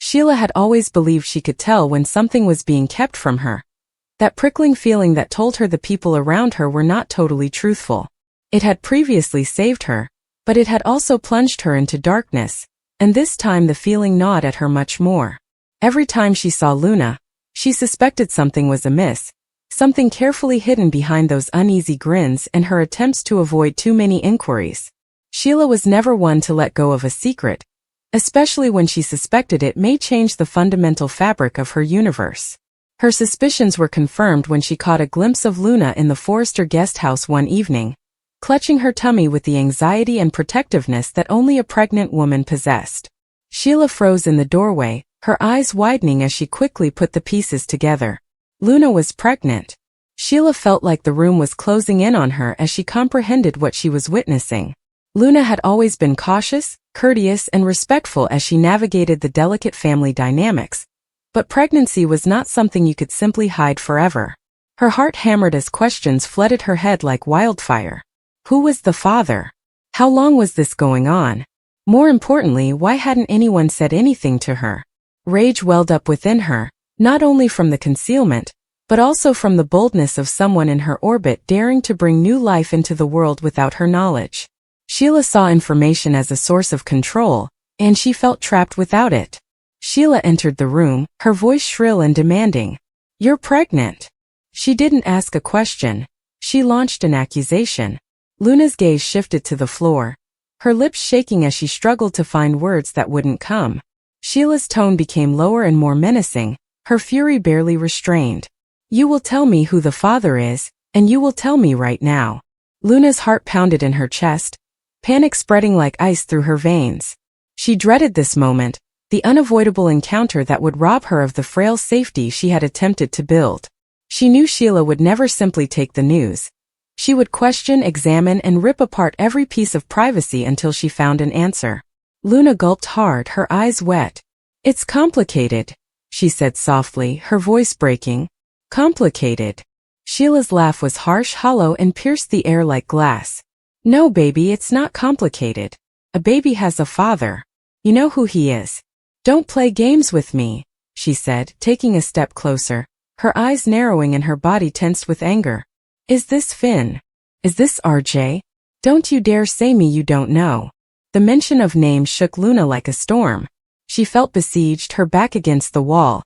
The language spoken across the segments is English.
Sheila had always believed she could tell when something was being kept from her. That prickling feeling that told her the people around her were not totally truthful. It had previously saved her, but it had also plunged her into darkness, and this time the feeling gnawed at her much more. Every time she saw Luna, she suspected something was amiss, something carefully hidden behind those uneasy grins and her attempts to avoid too many inquiries. Sheila was never one to let go of a secret, especially when she suspected it may change the fundamental fabric of her universe. Her suspicions were confirmed when she caught a glimpse of Luna in the Forrester guest house one evening, clutching her tummy with the anxiety and protectiveness that only a pregnant woman possessed. Sheila froze in the doorway, her eyes widening as she quickly put the pieces together. Luna was pregnant. Sheila felt like the room was closing in on her as she comprehended what she was witnessing. Luna had always been cautious, courteous, and respectful as she navigated the delicate family dynamics, but pregnancy was not something you could simply hide forever. Her heart hammered as questions flooded her head like wildfire. Who was the father? How long was this going on? More importantly, why hadn't anyone said anything to her? Rage welled up within her, not only from the concealment, but also from the boldness of someone in her orbit daring to bring new life into the world without her knowledge. Sheila saw information as a source of control, and she felt trapped without it. Sheila entered the room, her voice shrill and demanding. "You're pregnant." She didn't ask a question. She launched an accusation. Luna's gaze shifted to the floor, her lips shaking as she struggled to find words that wouldn't come. Sheila's tone became lower and more menacing, her fury barely restrained. "You will tell me who the father is, and you will tell me right now." Luna's heart pounded in her chest, panic spreading like ice through her veins. She dreaded this moment, the unavoidable encounter that would rob her of the frail safety she had attempted to build. She knew Sheila would never simply take the news. She would question, examine, and rip apart every piece of privacy until she found an answer. Luna gulped hard, her eyes wet. "It's complicated," she said softly, her voice breaking. "Complicated." Sheila's laugh was harsh, hollow, and pierced the air like glass. "No, baby, it's not complicated. A baby has a father. You know who he is. Don't play games with me," she said, taking a step closer, her eyes narrowing and her body tensed with anger. "Is this Finn? Is this RJ? Don't you dare say me you don't know." The mention of names shook Luna like a storm. She felt besieged, her back against the wall,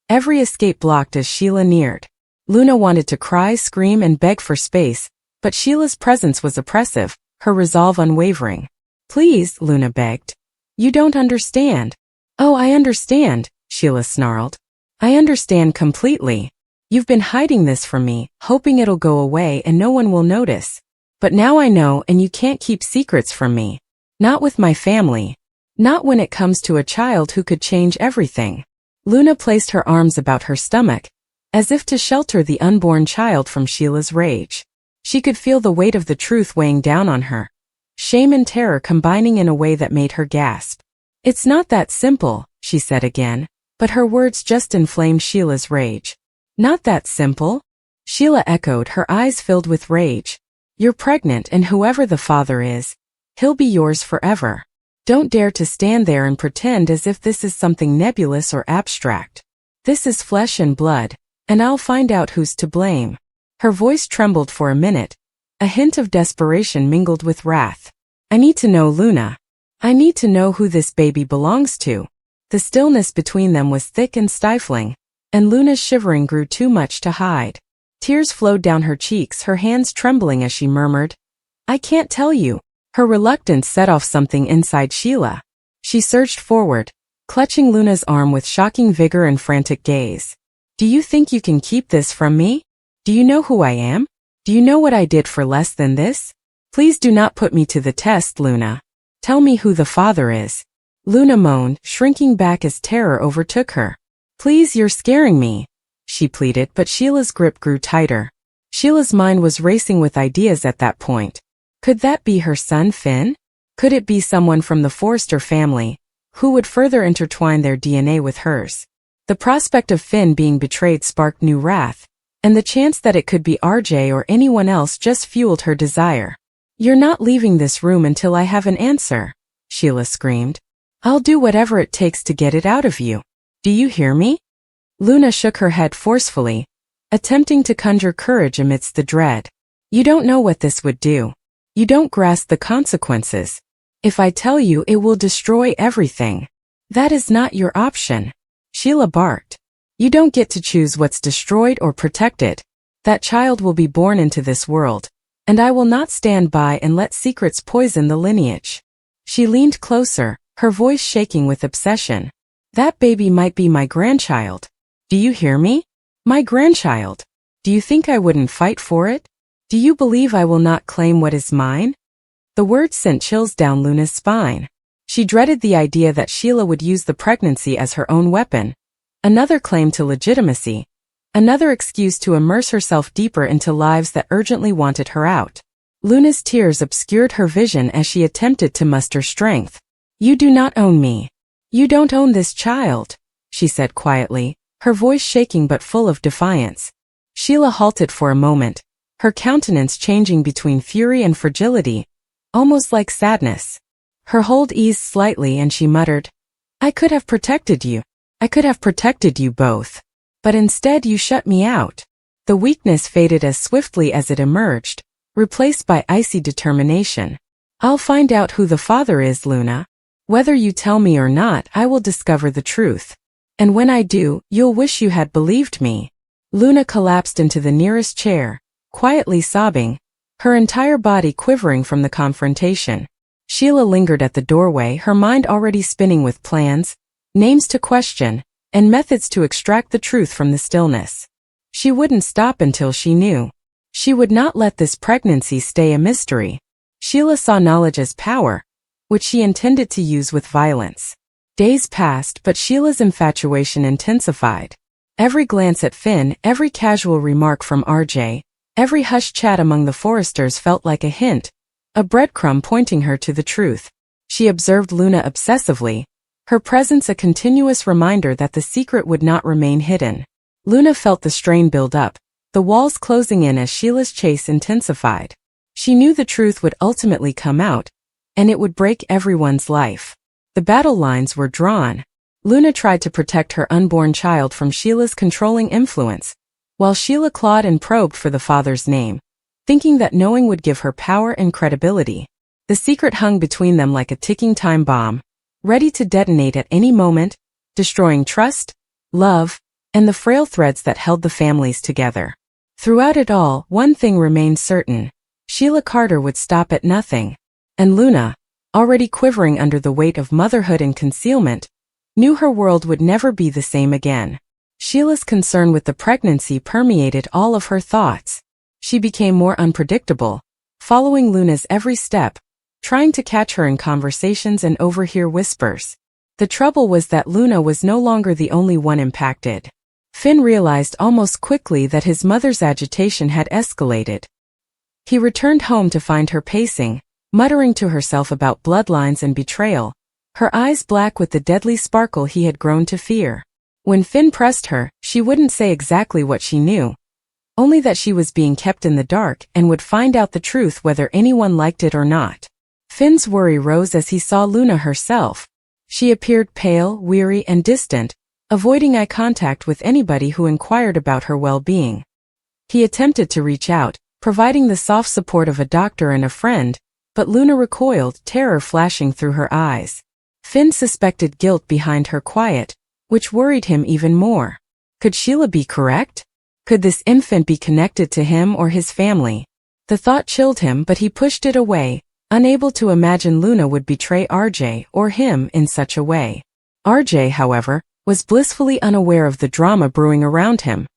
every escape blocked as Sheila neared. Luna wanted to cry, scream, and beg for space, but Sheila's presence was oppressive, her resolve unwavering. "Please," Luna begged. "You don't understand." "Oh, I understand," Sheila snarled. "I understand completely. You've been hiding this from me, hoping it'll go away and no one will notice. But now I know, and you can't keep secrets from me. Not with my family. Not when it comes to a child who could change everything." Luna placed her arms about her stomach, as if to shelter the unborn child from Sheila's rage. She could feel the weight of the truth weighing down on her, shame and terror combining in a way that made her gasp. "It's not that simple," she said again, but her words just inflamed Sheila's rage. "Not that simple?" Sheila echoed, her eyes filled with rage. "You're pregnant, and whoever the father is, he'll be yours forever. Don't dare to stand there and pretend as if this is something nebulous or abstract. This is flesh and blood, and I'll find out who's to blame." Her voice trembled for a minute, a hint of desperation mingled with wrath. "I need to know, Luna. I need to know who this baby belongs to." The stillness between them was thick and stifling, and Luna's shivering grew too much to hide. Tears flowed down her cheeks, her hands trembling as she murmured, "I can't tell you." Her reluctance set off something inside Sheila. She surged forward, clutching Luna's arm with shocking vigor and frantic gaze. "Do you think you can keep this from me? Do you know who I am? Do you know what I did for less than this? Please do not put me to the test, Luna. Tell me who the father is." Luna moaned, shrinking back as terror overtook her. "Please, you're scaring me," she pleaded, but Sheila's grip grew tighter. Sheila's mind was racing with ideas at that point. Could that be her son, Finn? Could it be someone from the Forrester family, who would further intertwine their DNA with hers? The prospect of Finn being betrayed sparked new wrath, and the chance that it could be RJ or anyone else just fueled her desire. "You're not leaving this room until I have an answer," Sheila screamed. "I'll do whatever it takes to get it out of you." Do you hear me? Luna shook her head forcefully, attempting to conjure courage amidst the dread. You don't know what this would do. You don't grasp the consequences. If I tell you, it will destroy everything. That is not your option. Sheila barked. You don't get to choose what's destroyed or protected. That child will be born into this world, and I will not stand by and let secrets poison the lineage. She leaned closer, her voice shaking with obsession. That baby might be my grandchild. Do you hear me? My grandchild. Do you think I wouldn't fight for it? Do you believe I will not claim what is mine? The words sent chills down Luna's spine. She dreaded the idea that Sheila would use the pregnancy as her own weapon. Another claim to legitimacy. Another excuse to immerse herself deeper into lives that urgently wanted her out. Luna's tears obscured her vision as she attempted to muster strength. You do not own me. You don't own this child, she said quietly, her voice shaking but full of defiance. Sheila halted for a moment, her countenance changing between fury and fragility, almost like sadness. Her hold eased slightly and she muttered, I could have protected you. I could have protected you both. But instead you shut me out. The weakness faded as swiftly as it emerged, replaced by icy determination. I'll find out who the father is, Luna. Whether you tell me or not, I will discover the truth. And when I do, you'll wish you had believed me. Luna collapsed into the nearest chair, quietly sobbing, her entire body quivering from the confrontation. Sheila lingered at the doorway, her mind already spinning with plans, names to question, and methods to extract the truth from the stillness. She wouldn't stop until she knew. She would not let this pregnancy stay a mystery. Sheila saw knowledge as power, which she intended to use with violence. Days passed, but Sheila's infatuation intensified. Every glance at Finn, every casual remark from RJ, every hushed chat among the Foresters felt like a hint, a breadcrumb pointing her to the truth. She observed Luna obsessively, her presence a continuous reminder that the secret would not remain hidden. Luna felt the strain build up, the walls closing in as Sheila's chase intensified. She knew the truth would ultimately come out, and it would break everyone's life. The battle lines were drawn. Luna tried to protect her unborn child from Sheila's controlling influence, while Sheila clawed and probed for the father's name, thinking that knowing would give her power and credibility. The secret hung between them like a ticking time bomb, ready to detonate at any moment, destroying trust, love, and the frail threads that held the families together. Throughout it all, one thing remained certain. Sheila Carter would stop at nothing. And Luna, already quivering under the weight of motherhood and concealment, knew her world would never be the same again. Sheila's concern with the pregnancy permeated all of her thoughts. She became more unpredictable, following Luna's every step, trying to catch her in conversations and overhear whispers. The trouble was that Luna was no longer the only one impacted. Finn realized almost quickly that his mother's agitation had escalated. He returned home to find her pacing, muttering to herself about bloodlines and betrayal, her eyes black with the deadly sparkle he had grown to fear. When Finn pressed her, she wouldn't say exactly what she knew, only that she was being kept in the dark and would find out the truth whether anyone liked it or not. Finn's worry rose as he saw Luna herself. She appeared pale, weary, and distant, avoiding eye contact with anybody who inquired about her well-being. He attempted to reach out, providing the soft support of a doctor and a friend, but Luna recoiled, terror flashing through her eyes. Finn suspected guilt behind her quiet, which worried him even more. Could Sheila be correct? Could this infant be connected to him or his family? The thought chilled him, but he pushed it away, unable to imagine Luna would betray RJ or him in such a way. RJ, however, was blissfully unaware of the drama brewing around him.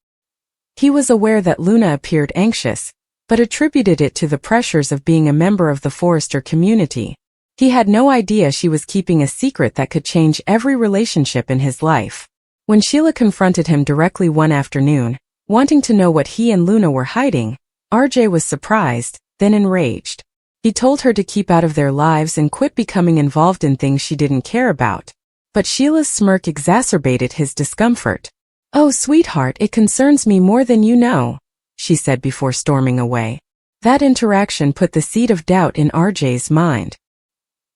He was aware that Luna appeared anxious, but attributed it to the pressures of being a member of the Forester community. He had no idea she was keeping a secret that could change every relationship in his life. When Sheila confronted him directly one afternoon, wanting to know what he and Luna were hiding, RJ was surprised, then enraged. He told her to keep out of their lives and quit becoming involved in things she didn't care about. But Sheila's smirk exacerbated his discomfort. "Oh, sweetheart, it concerns me more than you know," she said before storming away. That interaction put the seed of doubt in RJ's mind.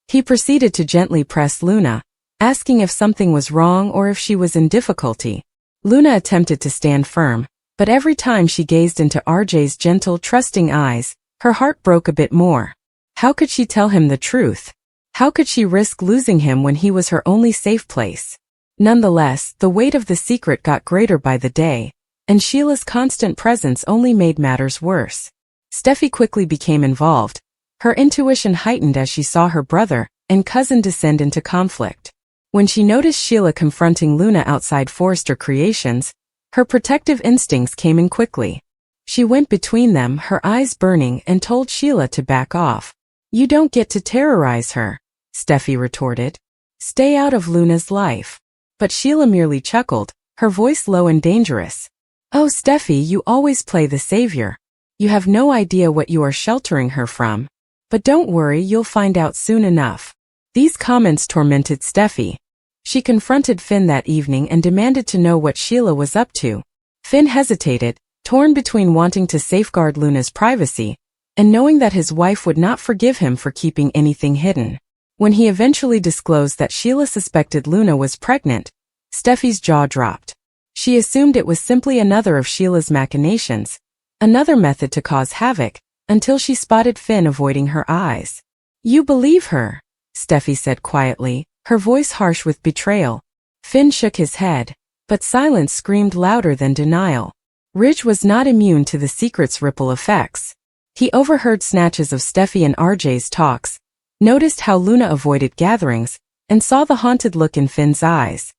He proceeded to gently press Luna, asking if something was wrong or if she was in difficulty. Luna attempted to stand firm, but every time she gazed into RJ's gentle, trusting eyes, her heart broke a bit more. How could she tell him the truth? How could she risk losing him when he was her only safe place? Nonetheless, the weight of the secret got greater by the day, and Sheila's constant presence only made matters worse. Steffi quickly became involved. Her intuition heightened as she saw her brother and cousin descend into conflict. When she noticed Sheila confronting Luna outside Forrester Creations, her protective instincts came in quickly. She went between them, her eyes burning, and told Sheila to back off. "You don't get to terrorize her," Steffi retorted. "Stay out of Luna's life." But Sheila merely chuckled, her voice low and dangerous. "Oh, Steffi, you always play the savior. You have no idea what you are sheltering her from. But don't worry, you'll find out soon enough." These comments tormented Steffi. She confronted Finn that evening and demanded to know what Sheila was up to. Finn hesitated, torn between wanting to safeguard Luna's privacy and knowing that his wife would not forgive him for keeping anything hidden. When he eventually disclosed that Sheila suspected Luna was pregnant, Steffi's jaw dropped. She assumed it was simply another of Sheila's machinations, another method to cause havoc, until she spotted Finn avoiding her eyes. "You believe her," Steffi said quietly, her voice harsh with betrayal. Finn shook his head, but silence screamed louder than denial. Ridge was not immune to the secret's ripple effects. He overheard snatches of Steffi and RJ's talks, noticed how Luna avoided gatherings, and saw the haunted look in Finn's eyes.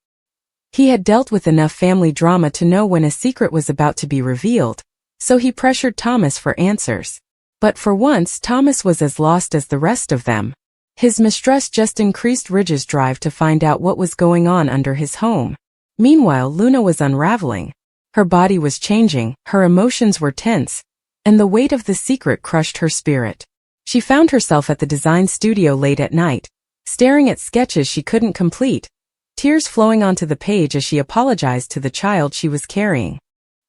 He had dealt with enough family drama to know when a secret was about to be revealed, so he pressured Thomas for answers. But for once, Thomas was as lost as the rest of them. His mistrust just increased Ridge's drive to find out what was going on under his home. Meanwhile, Luna was unraveling. Her body was changing, her emotions were tense, and the weight of the secret crushed her spirit. She found herself at the design studio late at night, staring at sketches she couldn't complete, tears flowing onto the page as she apologized to the child she was carrying.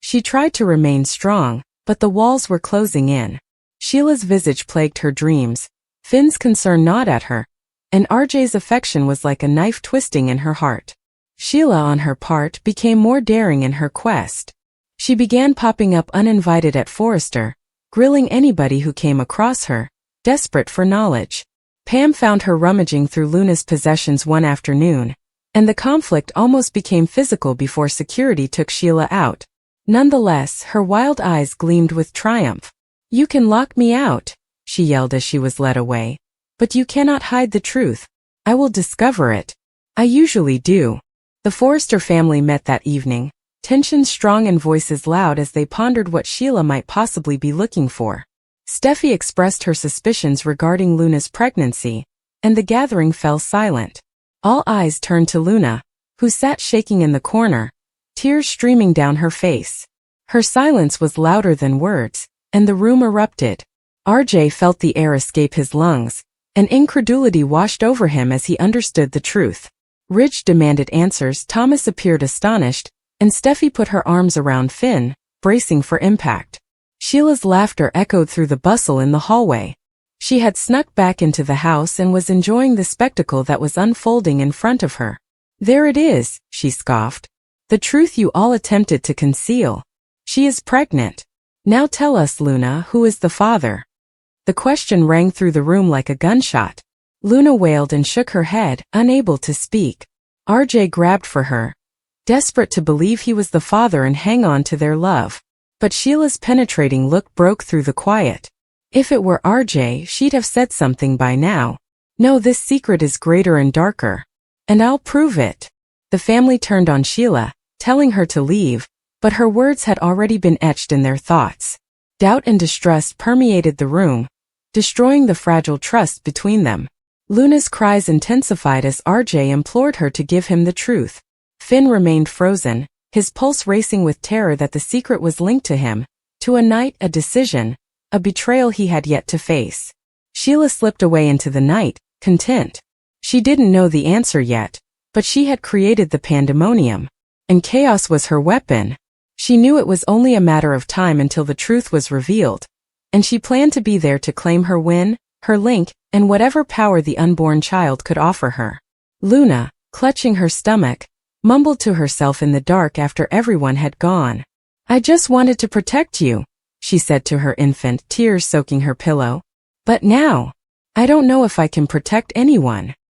She tried to remain strong, but the walls were closing in. Sheila's visage plagued her dreams, Finn's concern gnawed at her, and RJ's affection was like a knife twisting in her heart. Sheila, on her part, became more daring in her quest. She began popping up uninvited at Forrester, grilling anybody who came across her, desperate for knowledge. Pam found her rummaging through Luna's possessions one afternoon, and the conflict almost became physical before security took Sheila out. Nonetheless, her wild eyes gleamed with triumph. "You can lock me out," she yelled as she was led away. "But you cannot hide the truth. I will discover it. I usually do." The Forrester family met that evening, tension strong and voices loud as they pondered what Sheila might possibly be looking for. Steffi expressed her suspicions regarding Luna's pregnancy, and the gathering fell silent. All eyes turned to Luna, who sat shaking in the corner, tears streaming down her face. Her silence was louder than words, and the room erupted. RJ felt the air escape his lungs, and incredulity washed over him as he understood the truth. Ridge demanded answers, Thomas appeared astonished, and Steffi put her arms around Finn, bracing for impact. Sheila's laughter echoed through the bustle in the hallway. She had snuck back into the house and was enjoying the spectacle that was unfolding in front of her. "There it is," she scoffed. "The truth you all attempted to conceal. She is pregnant. Now tell us, Luna, who is the father?" The question rang through the room like a gunshot. Luna wailed and shook her head, unable to speak. RJ grabbed for her, desperate to believe he was the father and hang on to their love. But Sheila's penetrating look broke through the quiet. If it were RJ, she'd have said something by now. "No, this secret is greater and darker. And I'll prove it." The family turned on Sheila, telling her to leave, but her words had already been etched in their thoughts. Doubt and distrust permeated the room, destroying the fragile trust between them. Luna's cries intensified as RJ implored her to give him the truth. Finn remained frozen, his pulse racing with terror that the secret was linked to him, to a night, a decision, a betrayal he had yet to face. Sheila slipped away into the night, content. She didn't know the answer yet, but she had created the pandemonium, and chaos was her weapon. She knew it was only a matter of time until the truth was revealed, and she planned to be there to claim her win, her link, and whatever power the unborn child could offer her. "Luna," clutching her stomach, mumbled to herself in the dark after everyone had gone. "I just wanted to protect you," she said to her infant, tears soaking her pillow. "But now, I don't know if I can protect anyone."